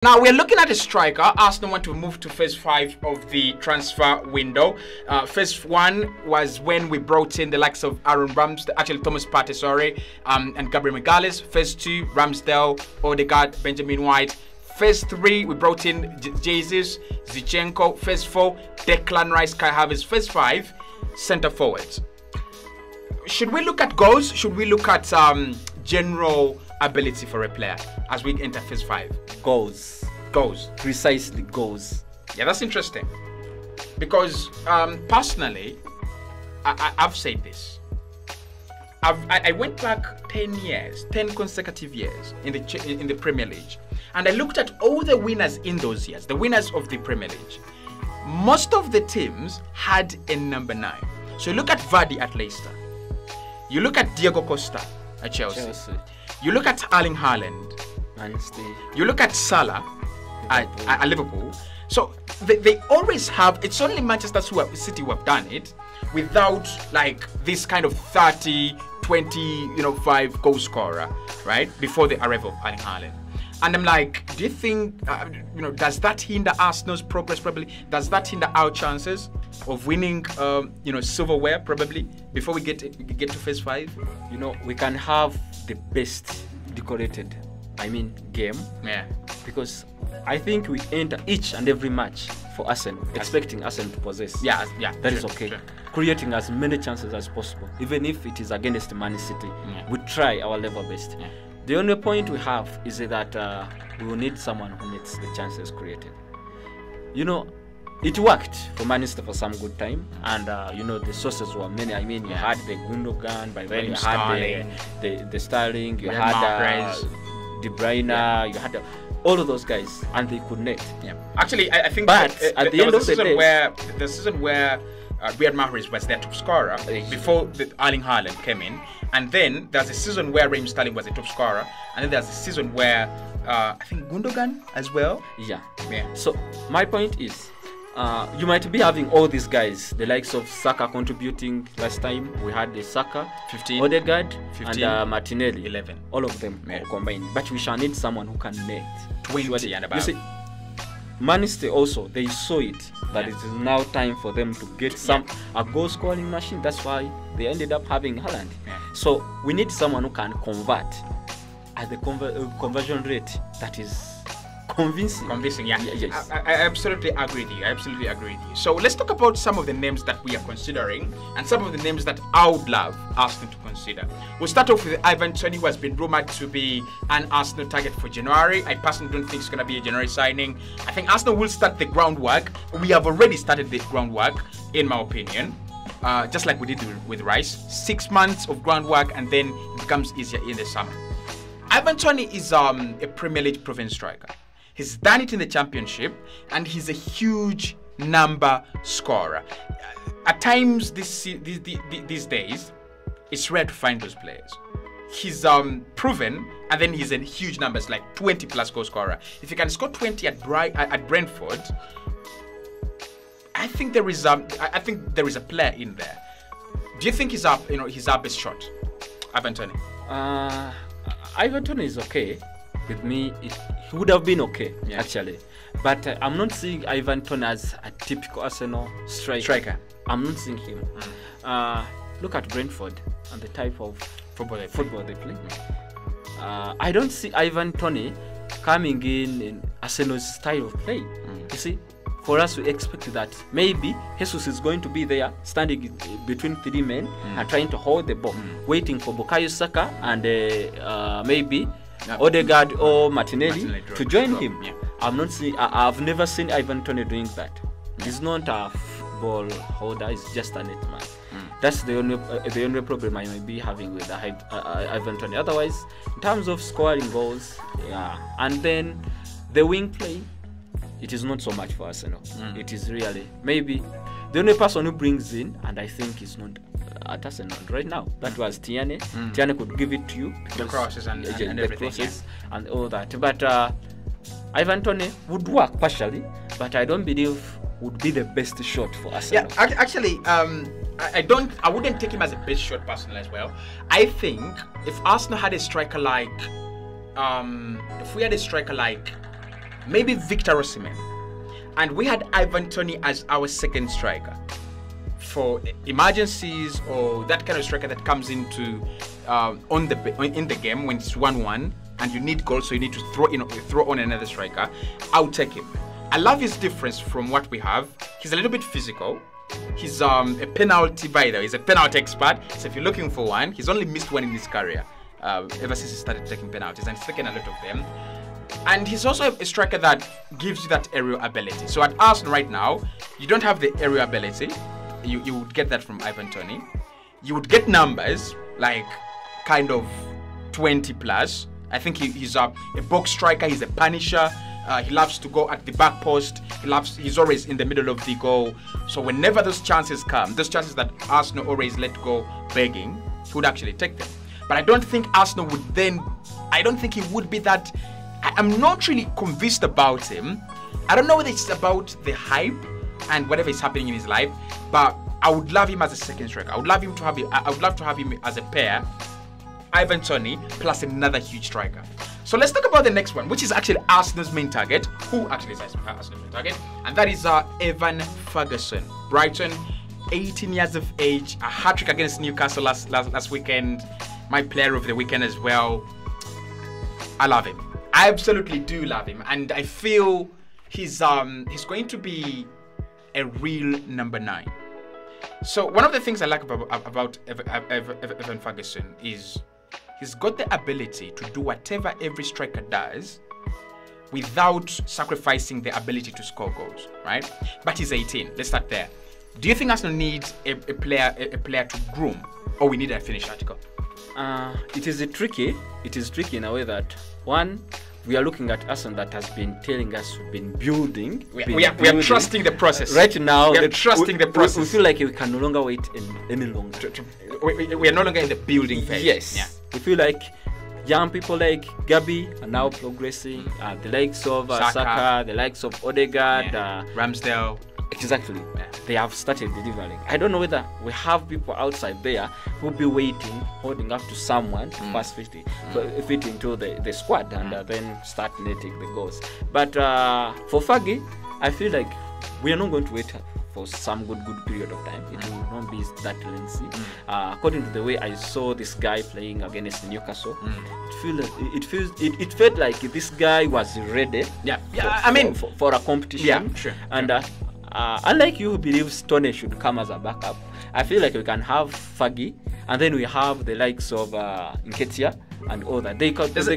Now we're looking at a striker. Arsenal want to move to phase 5 of the transfer window. Phase 1 was when we brought in the likes of Aaron Ramsdale, actually Thomas Partey, sorry, and Gabriel Magalhaes. Phase 2, Ramsdale, Odegaard, Benjamin White. Phase 3, we brought in Jesus, Zinchenko. Phase 4, Declan Rice, Kai Havertz. Phase 5, centre forwards. Should we look at goals? Should we look at general ability for a player as we enter phase 5? Goals. Precisely goals. Yeah, that's interesting. Because personally, I've said this. I went back 10 years, 10 consecutive years in the Premier League, and I looked at all the winners in those years, the winners of the Premier League. Most of the teams had a number 9. So you look at Vardy at Leicester. You look at Diego Costa at Chelsea. You look at Erling Haaland. You look at Salah at Liverpool. So they always have. It's only Manchester City who have done it without like this kind of 30, 20, 5 goal scorer, right? Before the arrival of Erling Haaland. And I'm like, do you think, does that hinder Arsenal's progress? Probably. Does that hinder our chances of winning, silverware? Probably before we get to phase 5. We can have the best decorated, game. Yeah. Because I think we enter each and every match for Arsenal, expecting Arsenal to possess. Yeah. That is okay. Sure. Creating as many chances as possible, even if it is against Man City. Yeah. We try our level best. Yeah. The only point we have is that we will need someone who makes the chances created. It worked for Man City for some good time, and the sources were many. You had the Gundogan, by then you had the Sterling, you had De Bruyne, you had all of those guys, and they could net. Yeah. Actually, I think. But at the end of the day, the season where Riyad Mahrez was their top scorer before the Erling Haaland came in, and then there's a season where Raheem Sterling was the top scorer, and then there's a season where I think Gundogan as well. Yeah. So my point is, you might be having all these guys, the likes of Saka contributing last time. We had the Saka, 15, Odegaard, 15, and Martinelli, 11. All of them combined. But we shall need someone who can net 20 and above. You see, Man City also, they saw it that it is now time for them to get a goal scoring machine. That's why they ended up having Haaland. Yeah. So we need someone who can convert at the conversion rate that is convincing. Yeah. Yes. I absolutely agree with you. So let's talk about some of the names that we are considering and some of the names that I would love Arsenal to consider. We'll start off with Evan Toney, who has been rumored to be an Arsenal target for January. I personally don't think it's going to be a January signing. I think Arsenal will start the groundwork. We have already started the groundwork, in my opinion. Just like we did with Rice. 6 months of groundwork, and then it becomes easier in the summer. Evan Toney is a Premier League proven striker. He's done it in the Championship, and he's a huge number scorer. At times these days, it's rare to find those players. He's proven, and then he's in huge numbers, like 20+ goal scorer. If he can score 20 at Brentford, I think there is a player in there. Do you think he's our best shot, Evan Toney? Evan Toney is okay. With me, he would have been okay, actually. But I'm not seeing Evan Toney as a typical Arsenal striker. I'm not seeing him. Look at Brentford and the type of football they play. I don't see Evan Toney coming in Arsenal's style of play. You see, for us, we expect that maybe Jesus is going to be there, standing between 3 men and trying to hold the ball, waiting for Bukayo Saka and maybe Odegaard or Martinelli to join him. Yeah. I've never seen Evan Toney doing that. He's not a ball holder. He's just a net man. That's the only problem I might be having with Evan Toney. Otherwise, in terms of scoring goals, and then the wing play, it is not so much for Arsenal. It is really maybe the only person who brings in, and I think is not at Arsenal right now. That was Toney. Toney could give it to you. The crosses and everything. And all that. But Evan Toney would work partially, but I don't believe would be the best shot for Arsenal. Yeah, actually, I wouldn't take him as a best shot personally as well. I think if Arsenal had a striker like, if we had a striker like maybe Victor Osimhen, and we had Ivan Toney as our second striker for emergencies or that kind of striker that comes into in the game when it's 1-1 and you need goals, so you need to throw on another striker. I'll take him. I love his difference from what we have. He's a little bit physical. He's a penalty fighter. He's a penalty expert. So if you're looking for one, he's only missed one in his career ever since he started taking penalties, and he's taken a lot of them. And he's also a striker that gives you that aerial ability. So at Arsenal right now, you don't have the aerial ability. You would get that from Ivan Toney. You would get numbers like kind of 20 plus. I think he's a box striker. He's a punisher. He loves to go at the back post. He's always in the middle of the goal. So whenever those chances come, those chances that Arsenal always let go begging, he would actually take them. But I don't think Arsenal would then. I don't think he would be that. I'm not really convinced about him. I don't know whether it's about the hype and whatever is happening in his life, but I would love him as a second striker. I would love to have him as a pair, Ivan Toney plus another huge striker. So let's talk about the next one, which is actually Arsenal's main target. Who actually is Arsenal's main target? And that is Evan Ferguson. Brighton, 18 years of age, a hat-trick against Newcastle last weekend. My player of the weekend as well. I love him. I absolutely do love him, and I feel he's going to be a real number 9. So one of the things I like about Evan Ferguson is he's got the ability to do whatever every striker does without sacrificing the ability to score goals, right? But he's 18. Let's start there. Do you think Arsenal needs a player to groom, or we need a finished article? It is tricky in a way that, one, we are looking at Arsenal that has been telling us we've been building. We are trusting the process. Right now, we are trusting the process. We feel like we can no longer wait any longer. We are no longer in the building phase. Yes. Yeah. We feel like young people like Gabi are now progressing. The likes of Saka, the likes of Odegaard, Ramsdale. Exactly. Yeah. They have started delivering. I don't know whether we have people outside there who will be waiting, holding up to someone to pass 50, fit into the squad and then start netting the goals. But for Fergie, I feel like we are not going to wait for some good period of time. It will not be that lengthy. According to the way I saw this guy playing against Newcastle, it felt like this guy was ready. For a competition. Yeah, sure. And unlike you who believes Toney should come as a backup, I feel like we can have Fergie, and then we have the likes of Nketiah and all that. There's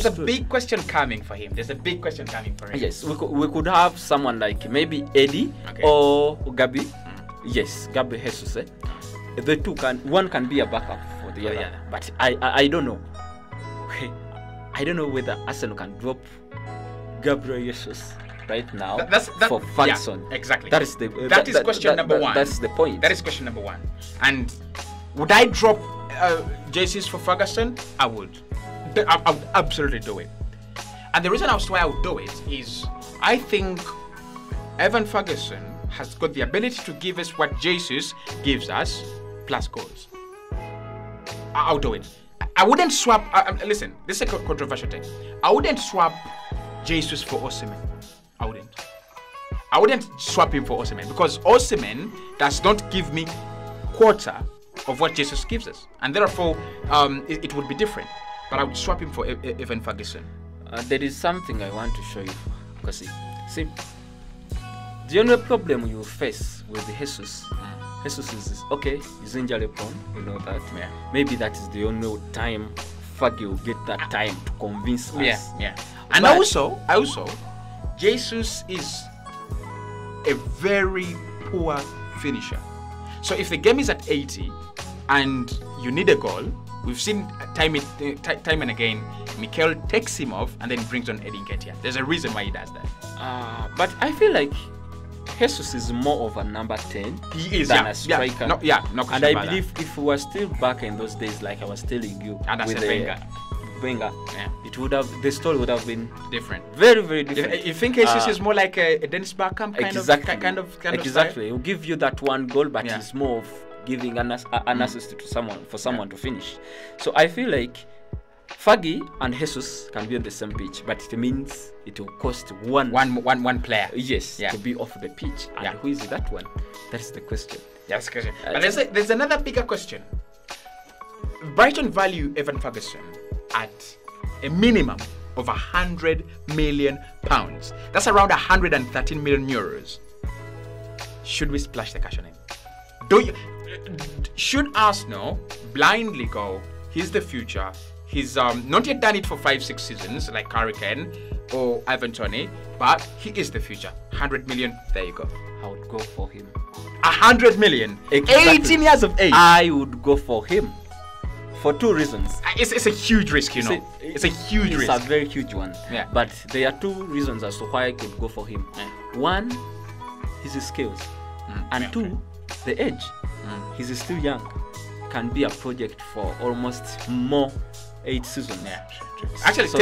a big question coming for him. Yes, we could have someone like maybe Eddie or Gabi. Yes, Gabi Jesus. The two one can be a backup for the other. Yeah. But I don't know. I don't know whether Arsenal can drop Gabriel Jesus right now for Ferguson. Yeah, exactly. That is question number 1. That's the point. That is question number 1. And would I drop Jesus for Ferguson? I would. I would absolutely do it. And the reason why I would do it is I think Evan Ferguson has got the ability to give us what Jesus gives us, plus goals. I'll do it. I wouldn't swap. Listen, this is a controversial thing. I wouldn't swap Jesus for Osimhen. I wouldn't swap him for Osimhen because Osimhen does not give me quarter of what Jesus gives us, and therefore it would be different. But I would swap him for Evan Ferguson. There is something I want to show you, Cossy. See, the only problem you face with Jesus is okay. He's injury prone. You know that. Yeah. Maybe that is the only time Fergie will get that time to convince us. Yeah. And also, Jesus is a very poor finisher. So if the game is at 80 and you need a goal, we've seen time and again, Mikel takes him off and then brings on Eddie Nketiah. There's a reason why he does that. But I feel like Jesus is more of a number 10 than a striker. No and I believe if we were still back in those days, like I was telling you, with Wenger, the story would have been different. Very, very different. You think Jesus is more like a Dennis Bergkamp kind of exactly. Style? He'll give you that one goal, but it's more of giving an assist to someone to finish. So I feel like Fergie and Jesus can be on the same pitch, but it means it will cost one player. Yes, to be off the pitch. And who is that one? That's the question. That's the question. But there's another bigger question. Brighton value Evan Ferguson at a minimum of £100 million. That's around 113 million euros. Should we splash the cash on him? Should Arsenal blindly go, he's the future, he's not yet done it for 5-6 seasons like Hurricane or Ivan Toney, but he is the future. 100 million, there you go. I would go for him. 100 million? Exactly. 18 years of age? I would go for him. For 2 reasons. It's a huge risk, you know. It's a huge risk. It's a very huge one. Yeah. But there are 2 reasons as to why I could go for him. Yeah. One, his skills. And 2, the age. He's still young. Can be a project for almost more 8 seasons. Yeah. Actually, so,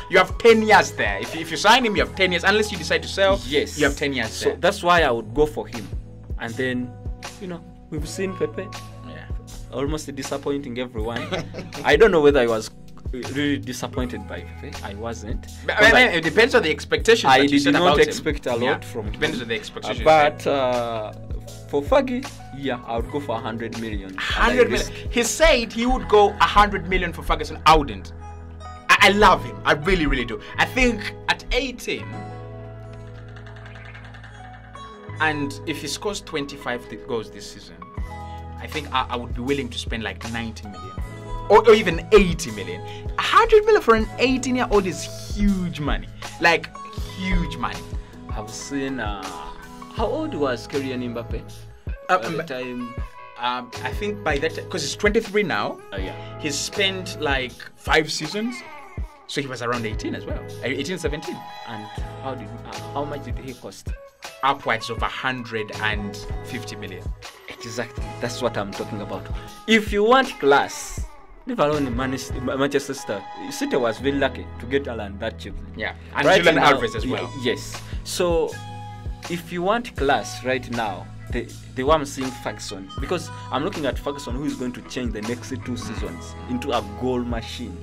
you have 10 years there. If you sign him, you have 10 years. Unless you decide to sell, yes, you have 10 years there. So that's why I would go for him. And then, we've seen Pepe. Almost disappointing everyone. I don't know whether I was really disappointed by Pepe. I wasn't. But it depends on the expectations. I did not expect a lot from him. Depends on the expectations. But for Fergie, I would go for 100 million. 100 million. He said he would go 100 million for Ferguson. I wouldn't. I love him. I really, really do. I think at 18, and if he scores 25 goals this season, I think I would be willing to spend like 90 million or even 80 million. 100 million for an 18-year-old is huge money. Like, huge money. I've seen, how old was Kylian Mbappe at the time? I think by that time, because he's 23 now, he's spent like 5 seasons. So he was around 18 as well, 18, 17. And how much did he cost? Upwards of 150 million. Exactly, that's what I'm talking about. If you want class, leave alone Manchester City was very lucky to get Alan that cheap. Yeah, and right Julian Alvarez as well. Yes. So if you want class right now, the one I'm seeing Ferguson, because I'm looking at Ferguson, who is going to change the next 2 seasons into a goal machine.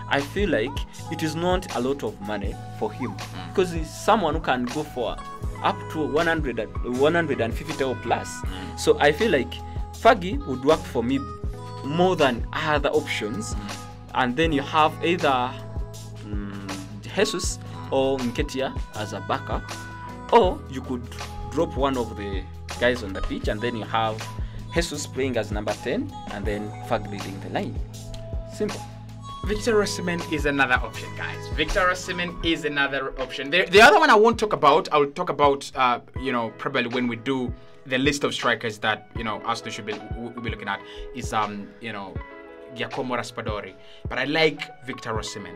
I feel like it is not a lot of money for him, because he's someone who can go for up to 150 or plus. So I feel like Fergie would work for me more than other options. And then you have either Jesus or Nketiah as a backup, or you could drop one of the guys on the pitch, and then you have Jesus playing as number 10, and then Fergie leading the line. Simple. Victor Osimhen is another option, guys. Victor Osimhen is another option. The other one I won't talk about, I'll talk about, probably when we do the list of strikers that, Arsenal we'll be looking at, is, Giacomo Raspadori. But I like Victor Osimhen.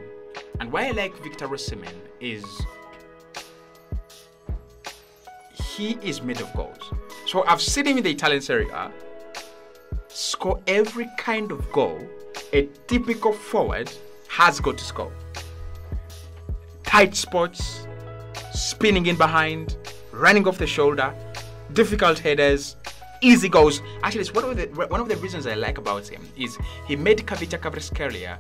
And why I like Victor Osimhen is he is made of goals. So I've seen him in the Italian Serie A score every kind of goal a typical forward has got to score. Tight spots, spinning in behind, running off the shoulder, difficult headers, easy goals. Actually, it's one of the reasons I like about him is he made Kavica Kvaratskhelia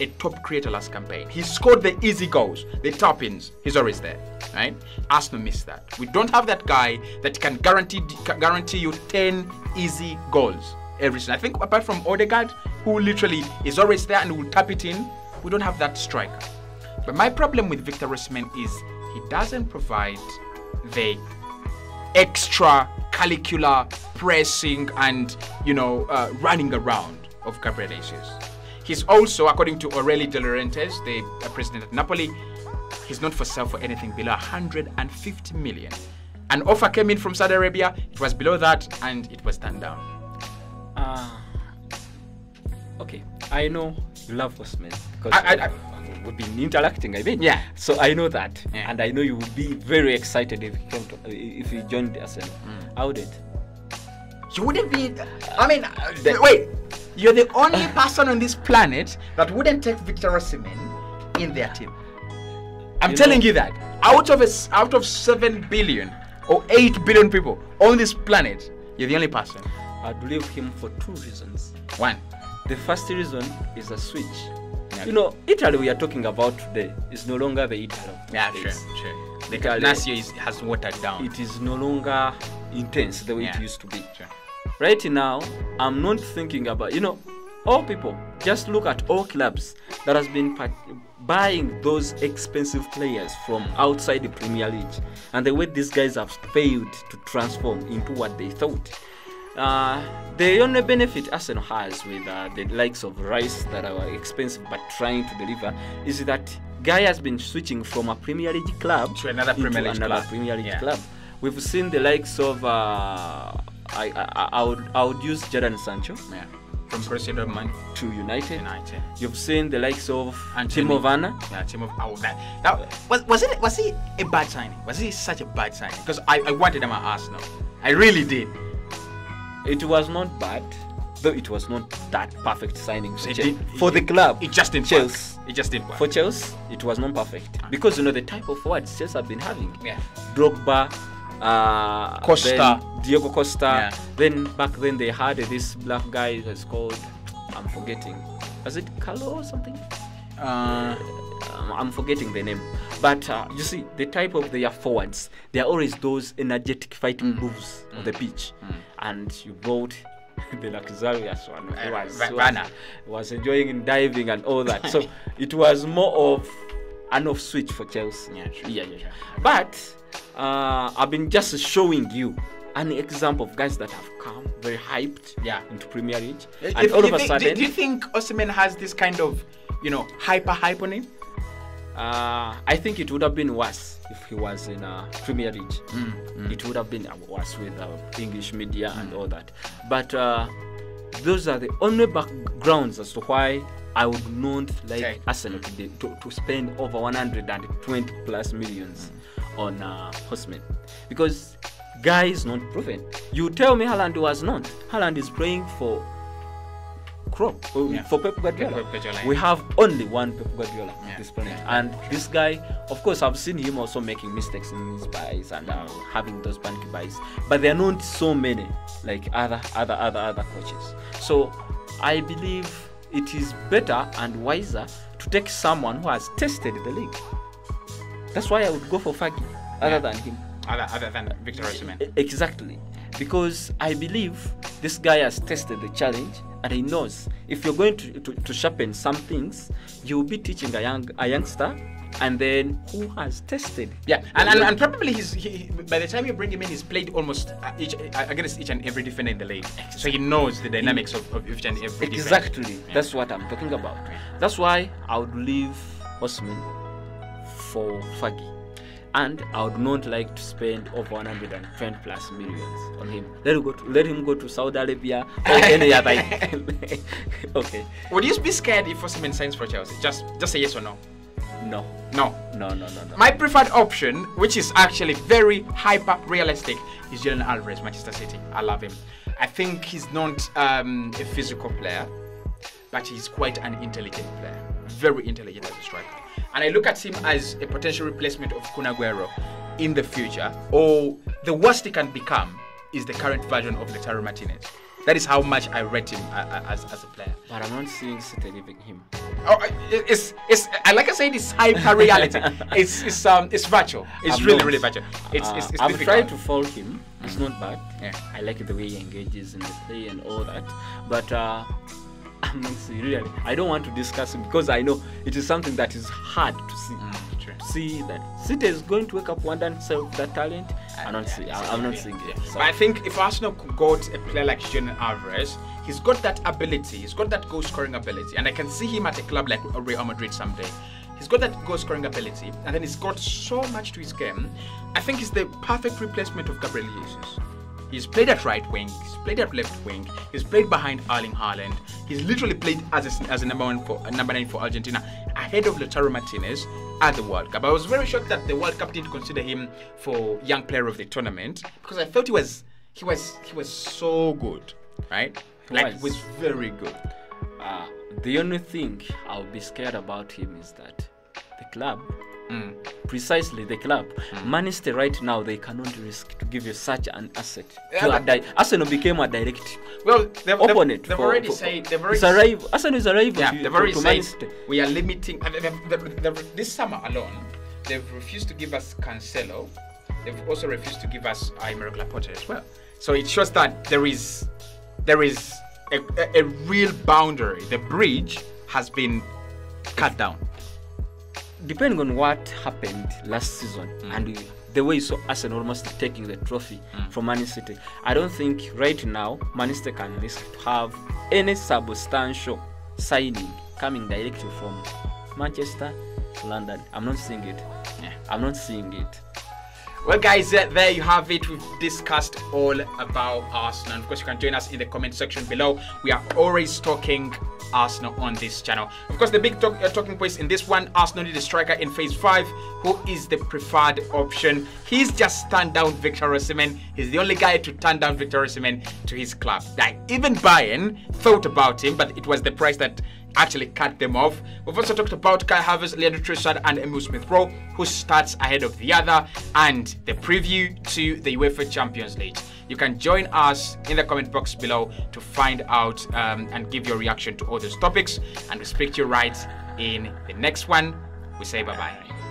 a top creator last campaign. He scored the easy goals, the top-ins. He's always there, right? Arsenal missed that. We don't have that guy that can guarantee you 10 easy goals every season. I think apart from Odegaard, who literally is always there and will tap it in, we don't have that striker. But my problem with Victor Osimhen is he doesn't provide the extra curricular pressing and running around of Gabriel Jesus. He's also, according to Aurelio De Laurentiis, the president at Napoli, he's not for sale for anything below 150 million. An offer came in from Saudi Arabia, it was below that, and it was turned down. Okay, I know you love Osimhen because we've been interacting, Yeah. So I know that, and I know you would be very excited if you joined Arsenal. How did? You wouldn't be. Wait. You're the only person on this planet that wouldn't take Victor Osimhen in their team. I'm telling you that. Out of 7 billion or 8 billion people on this planet, you're the only person. I'd leave him for 2 reasons. One, The first reason is a switch. Okay. You know, Italy we are talking about today is no longer the Italy. Yeah, sure. The Lazio has watered down. It is no longer intense the way it used to be. Sure. Right now, I'm not thinking about, you know, all people, just look at all clubs that has been buying those expensive players from outside the Premier League, and the way these guys have failed to transform into what they thought. The only benefit Arsenal has with the likes of Rice that are expensive but trying to deliver is that guy has been switching from a Premier League club to another Premier League club. We've seen the likes of I would use Jadon Sancho. Yeah. From Borussia Dortmund to United. You've seen the likes of Timo Werner. Yeah, Timo. Was he a bad signing? Was he such a bad signing? Because I wanted him at Arsenal. I really did. It was not bad, though it was not that perfect signing for the club. It just didn't Chelsea. It just didn't work. For Chelsea, it was not perfect because you know the type of forwards Chelsea have been having. Yeah. Drogba, Costa, Diego Costa. Yeah. Then back then they had this black guy that's called, I'm forgetting. Was it Carlo or something? I'm forgetting the name. But you see, the type of their forwards, they are always those energetic fighting moves on the pitch. And you brought the luxurious one who was enjoying diving and all that. So it was more of an off switch for Chelsea. Yeah. But I've been just showing you an example of guys that have come very hyped into Premier League. And all of a sudden... Do you think Osimhen has this kind of, you know, hype on him? I think it would have been worse if he was in Premier League. It would have been worse with English media and all that. But those are the only backgrounds as to why I would not like Arsenal to spend over 120 plus millions on Osimhen, because guy is not proven. You tell me Haaland was not. Haaland is playing for Klopp, for Pep Guardiola. We have only one Pep Guardiola on this planet, and this guy, of course, I've seen him also making mistakes in his buys and having those panic buys, but there are not so many like other coaches. So I believe it is better and wiser to take someone who has tested the league. That's why I would go for Fergie other than him. Other than Victor Osimhen. Exactly. Because I believe this guy has tested the challenge and he knows if you're going to sharpen some things, you'll be teaching a youngster and then who has tested. Yeah, and probably by the time you bring him in, he's played almost against each and every defender in the league. So he knows the dynamics of each and every defender. Exactly. That's what I'm talking about. That's why I would leave Osimhen for Fergie. And I would not like to spend over 120 plus millions on him. Let him go to Saudi Arabia or any other. Okay. Would you be scared if Osimhen signs for Chelsea? Just a yes or no? No. My preferred option, which is actually very hyper realistic, is Julian Alvarez, Manchester City. I love him. I think he's not a physical player, but he's quite an intelligent player. Very intelligent as a striker. And I look at him as a potential replacement of Kun Aguero in the future. Or the worst he can become is the current version of Lautaro Martinez. That is how much I rate him as a player. But I'm not seeing City leaving him. Oh, it's like I said, it's hyper reality. It's virtual. It's really virtual. It's I've tried to follow him. It's not bad. Yeah. I like the way he engages in the play and all that. But I'm not seeing, really. I don't want to discuss it because I know it is something that is hard to see. See that City is going to wake up one day and sell that talent. I'm not seeing it. So. But I think if Arsenal got a player like Julian Alvarez, he's got that ability. He's got that goal-scoring ability, and I can see him at a club like Real Madrid someday. He's got that goal-scoring ability, and then he's got so much to his game. I think he's the perfect replacement of Gabriel Jesus. He's played at right wing, he's played at left wing, he's played behind Erling Haaland. He's literally played as a number 9 for Argentina, ahead of Lautaro Martinez at the World Cup. I was very shocked that the World Cup didn't consider him for Young Player of the Tournament, because I thought he was so good, right? He was very good. The only thing I'll be scared about him is that the club Precisely, the club. Manchester right now, they cannot risk to give you such an asset. Yeah, Arsenal became a direct opponent. They've already said. Arsenal is arriving. Yeah, they've already to said Manchester. we are limiting. This summer alone, they've refused to give us Cancelo. They've also refused to give us Aymeric Laporte as well. So it shows that there is a real boundary. The bridge has been cut down. Depending on what happened last season and the way you saw Arsenal almost taking the trophy from Man City, I don't think right now Man City can risk to have any substantial signing coming directly from Manchester to London. I'm not seeing it. I'm not seeing it. Well, guys, there you have it. We've discussed all about Arsenal. Of course, you can join us in the comment section below. We are always talking Arsenal on this channel. Of course, the big talking points in this one, Arsenal need a striker in phase 5. Who is the preferred option? He's just turned down Victor Osimhen. He's the only guy to turn down Victor Osimhen to his club. Like, even Bayern thought about him, but it was the price that actually cut them off. We've also talked about Kai Havertz, Leandro Trossard and Emil Smith-Rowe, who starts ahead of the other, and the preview to the UEFA Champions League. You can join us in the comment box below to find out and give your reaction to all those topics, and we'll speak to you right in the next one. We say bye-bye.